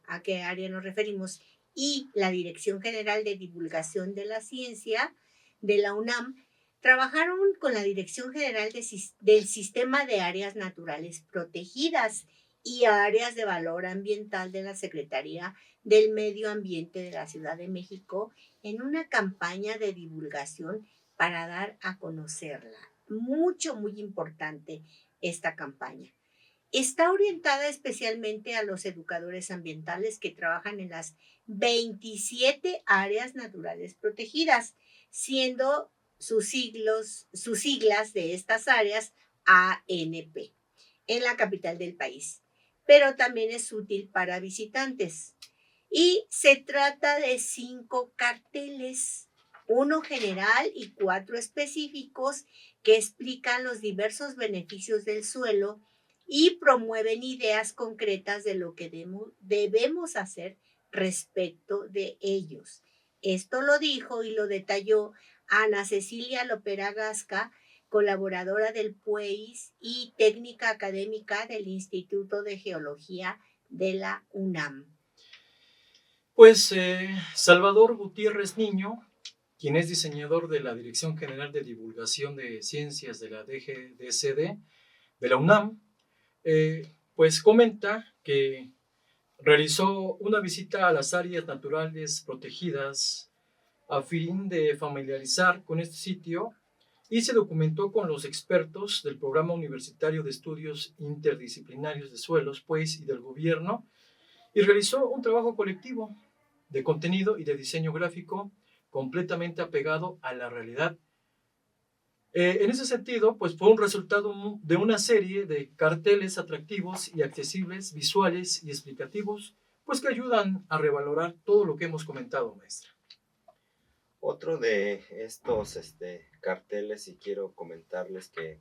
a qué área nos referimos, y la Dirección General de Divulgación de la Ciencia de la UNAM, trabajaron con la Dirección General del Sistema de Áreas Naturales Protegidas y Áreas de Valor Ambiental de la Secretaría del Medio Ambiente de la Ciudad de México en una campaña de divulgación para dar a conocerla. Muy importante esta campaña. Está orientada especialmente a los educadores ambientales que trabajan en las 27 áreas naturales protegidas, siendo sus siglas de estas áreas ANP, en la capital del país. Pero también es útil para visitantes. Y se trata de 5 carteles, uno general y 4 específicos que explican los diversos beneficios del suelo y promueven ideas concretas de lo que debemos hacer respecto de ellos. Esto lo dijo y lo detalló Ana Cecilia Lopera Gasca, colaboradora del PUEIS y técnica académica del Instituto de Geología de la UNAM.
Pues Salvador Gutiérrez Niño, quien es diseñador de la Dirección General de Divulgación de Ciencias de la DGDSD de la UNAM, pues comenta que realizó una visita a las áreas naturales protegidas a fin de familiarizar con este sitio y se documentó con los expertos del Programa Universitario de Estudios Interdisciplinarios de Suelos, pues, y del gobierno, y realizó un trabajo colectivo de contenido y de diseño gráfico completamente apegado a la realidad. En ese sentido, pues fue un resultado de una serie de carteles atractivos y accesibles, visuales y explicativos, pues que ayudan a revalorar todo lo que hemos comentado, maestra.
Otro de estos carteles, y quiero comentarles que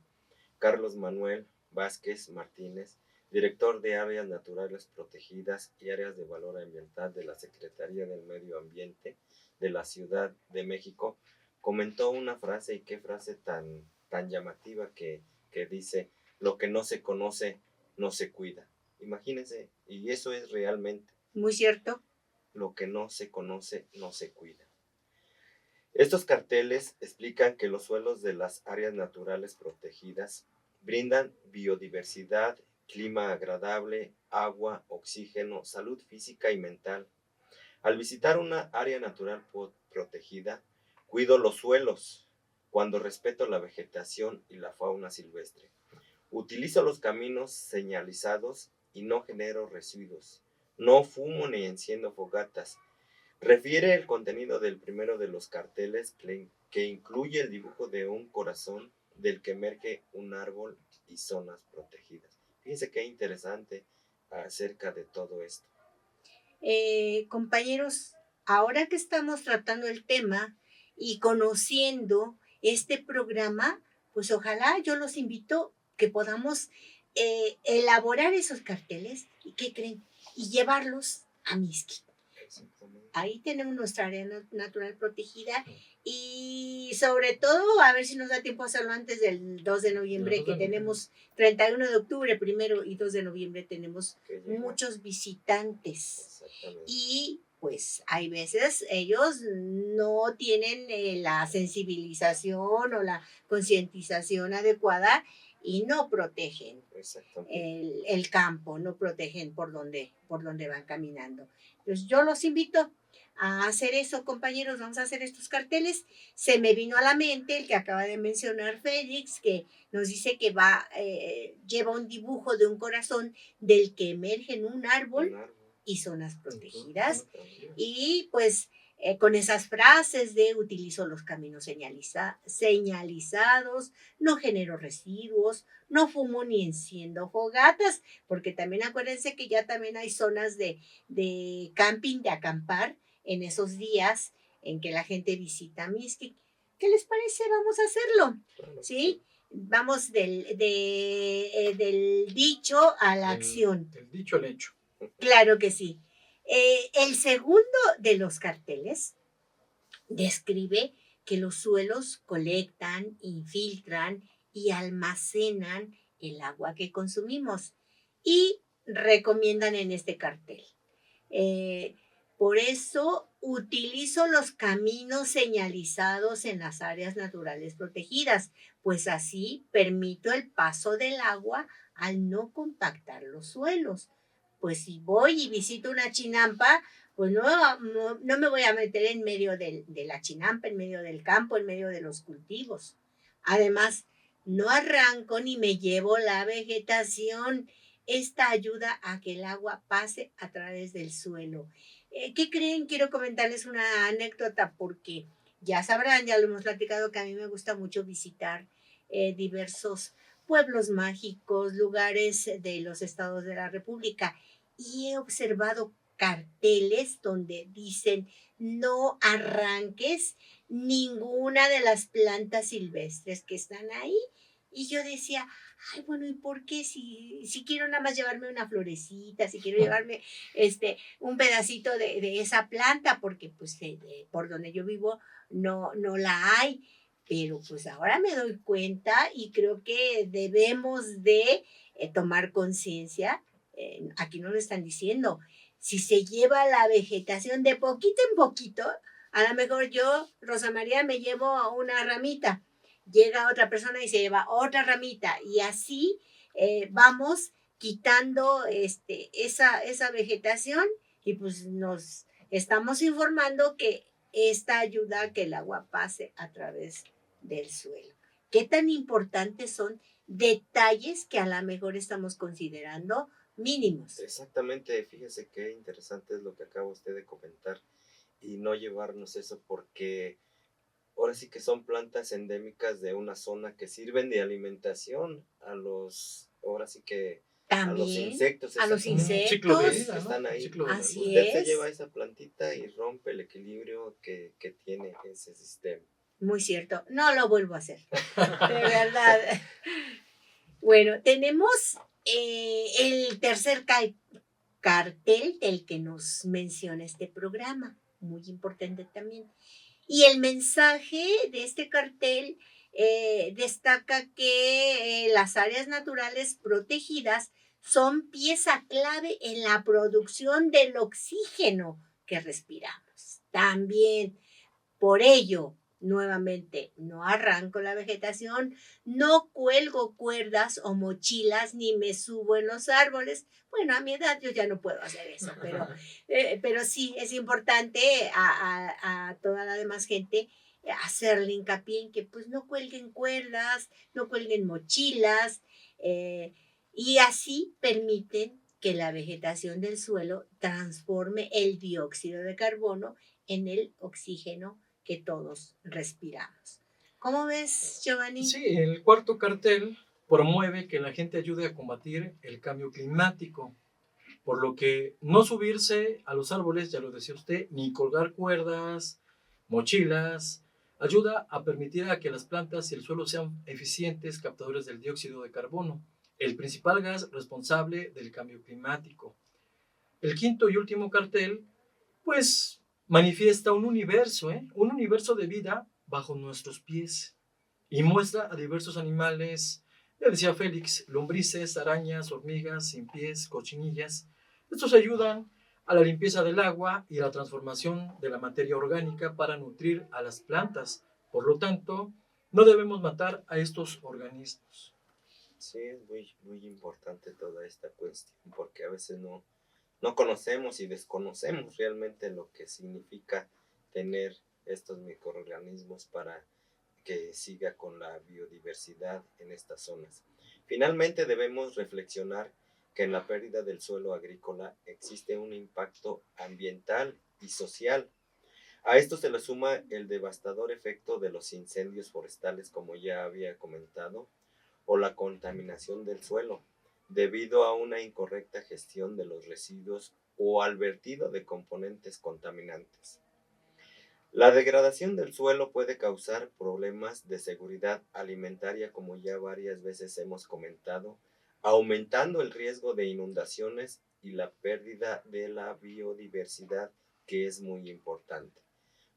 Carlos Manuel Vázquez Martínez, director de Áreas Naturales Protegidas y Áreas de Valor Ambiental de la Secretaría del Medio Ambiente de la Ciudad de México, comentó una frase, y qué frase tan llamativa, que dice: lo que no se conoce no se cuida. Imagínense, y eso es realmente.
Muy cierto.
Lo que no se conoce no se cuida. Estos carteles explican que los suelos de las áreas naturales protegidas brindan biodiversidad, clima agradable, agua, oxígeno, salud física y mental. Al visitar una área natural protegida, cuido los suelos cuando respeto la vegetación y la fauna silvestre. Utilizo los caminos señalizados y no genero residuos. No fumo ni enciendo fogatas. Refiere el contenido del primero de los carteles, que incluye el dibujo de un corazón del que emerge un árbol y zonas protegidas. Fíjense qué interesante acerca de todo esto.
Compañeros, ahora que estamos tratando el tema y conociendo este programa, pues ojalá yo los invito que podamos elaborar esos carteles, ¿y qué creen? Y llevarlos a Mixquic. Ahí tenemos nuestra área natural protegida y sobre todo a ver si nos da tiempo a hacerlo antes del 2 de noviembre, que tenemos 31 de octubre, 1 y 2 de noviembre tenemos muchos visitantes. Y pues hay veces ellos no tienen la sensibilización o la concientización adecuada y no protegen
Exactamente.
el campo, no protegen por donde van caminando. Entonces yo los invito a hacer eso, compañeros, vamos a hacer estos carteles. Se me vino a la mente el que acaba de mencionar Félix, que nos dice que lleva un dibujo de un corazón del que emerge en un árbol
Un árbol.
y zonas
Entonces,
protegidas.
protegidas.
Y pues con esas frases de utilizo los caminos señalizados, no genero residuos, no fumo ni enciendo fogatas, porque también acuérdense que ya también hay zonas de camping, de acampar en esos días en que la gente visita Mixquic. ¿Qué les parece? Vamos a hacerlo,
Claro.
¿sí? Vamos del dicho a la acción.
Del dicho al hecho.
Claro que sí. El segundo de los carteles describe que los suelos colectan, infiltran y almacenan el agua que consumimos y recomiendan en este cartel. Por eso utilizo los caminos señalizados en las áreas naturales protegidas, pues así permito el paso del agua al no compactar los suelos. Pues si voy y visito una chinampa, pues no me voy a meter en medio de la chinampa, en medio del campo, en medio de los cultivos. Además, no arranco ni me llevo la vegetación. Esta ayuda a que el agua pase a través del suelo. ¿Qué creen? Quiero comentarles una anécdota porque ya sabrán, ya lo hemos platicado, que a mí me gusta mucho visitar diversos pueblos mágicos, lugares de los estados de la República, y he observado carteles donde dicen no arranques ninguna de las plantas silvestres que están ahí. Y yo decía, ay, bueno, ¿y por qué? Si quiero nada más llevarme una florecita, si quiero llevarme un pedacito de esa planta, porque pues por donde yo vivo no la hay. Pero pues ahora me doy cuenta y creo que debemos de tomar conciencia. Aquí nos lo están diciendo. Si se lleva la vegetación de poquito en poquito, a lo mejor yo, Rosa María, me llevo una ramita. Llega otra persona y se lleva otra ramita. Y así vamos quitando esa vegetación y pues nos estamos informando que esta ayuda a que el agua pase a través del suelo. ¿Qué tan importantes son detalles que a lo mejor estamos considerando mínimos?
Exactamente, fíjese qué interesante es lo que acaba usted de comentar y no llevarnos eso porque ahora sí que son plantas endémicas de una zona que sirven de alimentación ahora sí que a los
También
insectos,
a los
Un ciclo de
insectos.
vida, ¿no?
están ahí.
Ciclo de la
Así
vida.
Usted se
es.
lleva esa plantita y rompe el equilibrio que tiene ese sistema.
Muy cierto. No lo vuelvo a hacer. De verdad. Bueno, tenemos el tercer cartel del que nos menciona este programa. Muy importante también. Y el mensaje de este cartel destaca que las áreas naturales protegidas son pieza clave en la producción del oxígeno que respiramos. También, por ello, nuevamente, no arranco la vegetación, no cuelgo cuerdas o mochilas, ni me subo en los árboles. Bueno, a mi edad yo ya no puedo hacer eso, pero sí es importante a toda la demás gente hacerle hincapié en que pues no cuelguen cuerdas, no cuelguen mochilas, y así permiten que la vegetación del suelo transforme el dióxido de carbono en el oxígeno que todos respiramos. ¿Cómo ves, Giovanni?
Sí, el cuarto cartel promueve que la gente ayude a combatir el cambio climático, por lo que no subirse a los árboles, ya lo decía usted, ni colgar cuerdas, mochilas, ayuda a permitir a que las plantas y el suelo sean eficientes captadores del dióxido de carbono, el principal gas responsable del cambio climático. El quinto y último cartel, pues, manifiesta un universo de vida bajo nuestros pies y muestra a diversos animales, le decía Félix, lombrices, arañas, hormigas, sin pies, cochinillas. Estos ayudan a la limpieza del agua y a la transformación de la materia orgánica para nutrir a las plantas. Por lo tanto, no debemos matar a estos organismos.
Sí, es muy importante toda esta cuestión, porque a veces no conocemos y desconocemos realmente lo que significa tener estos microorganismos para que siga con la biodiversidad en estas zonas. Finalmente, debemos reflexionar que en la pérdida del suelo agrícola existe un impacto ambiental y social. A esto se le suma el devastador efecto de los incendios forestales, como ya había comentado, o la contaminación del suelo, debido a una incorrecta gestión de los residuos o al vertido de componentes contaminantes. La degradación del suelo puede causar problemas de seguridad alimentaria, como ya varias veces hemos comentado, aumentando el riesgo de inundaciones y la pérdida de la biodiversidad, que es muy importante.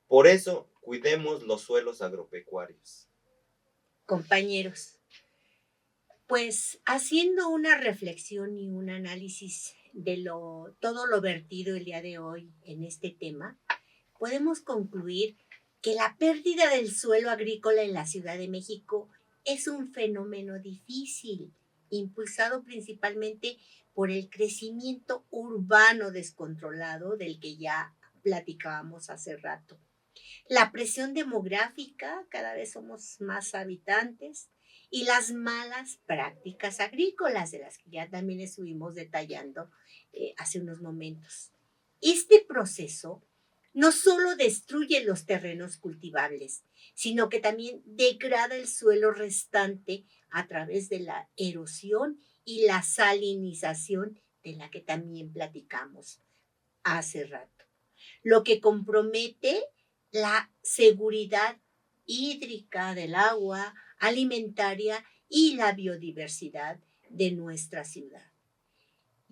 Por eso, cuidemos los suelos agropecuarios.
Compañeros, pues haciendo una reflexión y un análisis de todo lo vertido el día de hoy en este tema, podemos concluir que la pérdida del suelo agrícola en la Ciudad de México es un fenómeno difícil, impulsado principalmente por el crecimiento urbano descontrolado del que ya platicábamos hace rato. La presión demográfica, cada vez somos más habitantes, y las malas prácticas agrícolas, de las que ya también estuvimos detallando hace unos momentos. Este proceso no solo destruye los terrenos cultivables, sino que también degrada el suelo restante a través de la erosión y la salinización, de la que también platicamos hace rato, lo que compromete la seguridad hídrica del agua, alimentaria y la biodiversidad de nuestra ciudad.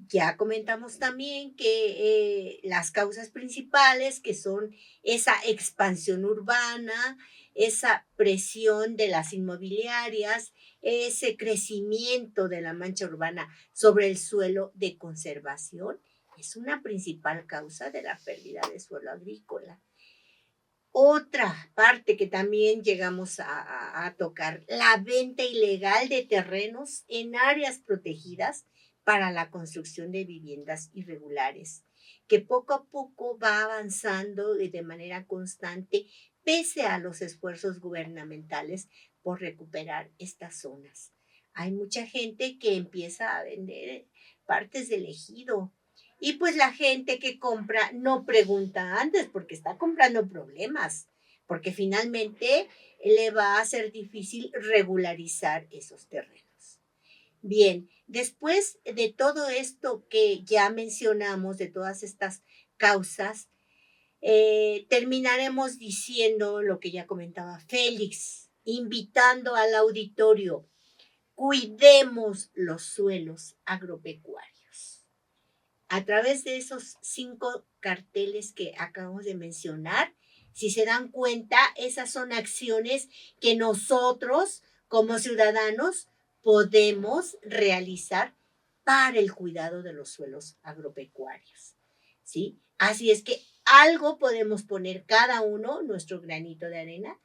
Ya comentamos también que las causas principales, que son esa expansión urbana, esa presión de las inmobiliarias, ese crecimiento de la mancha urbana sobre el suelo de conservación, es una principal causa de la pérdida de suelo agrícola. Otra parte que también llegamos a tocar, la venta ilegal de terrenos en áreas protegidas para la construcción de viviendas irregulares, que poco a poco va avanzando de manera constante, pese a los esfuerzos gubernamentales por recuperar estas zonas. Hay mucha gente que empieza a vender partes del ejido, y pues la gente que compra no pregunta antes, porque está comprando problemas, porque finalmente le va a ser difícil regularizar esos terrenos. Bien, después de todo esto que ya mencionamos, de todas estas causas, terminaremos diciendo lo que ya comentaba Félix, invitando al auditorio: cuidemos los suelos agropecuarios. A través de esos 5 carteles que acabamos de mencionar, si se dan cuenta, esas son acciones que nosotros como ciudadanos podemos realizar para el cuidado de los suelos agropecuarios, ¿sí? Así es que algo podemos poner cada uno, nuestro granito de arena,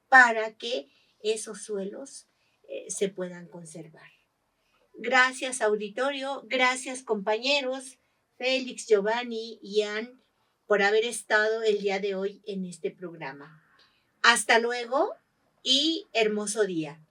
para que esos suelos se puedan conservar. Gracias, auditorio. Gracias, compañeros. Félix, Giovanni y Ann, por haber estado el día de hoy en este programa. Hasta luego y hermoso día.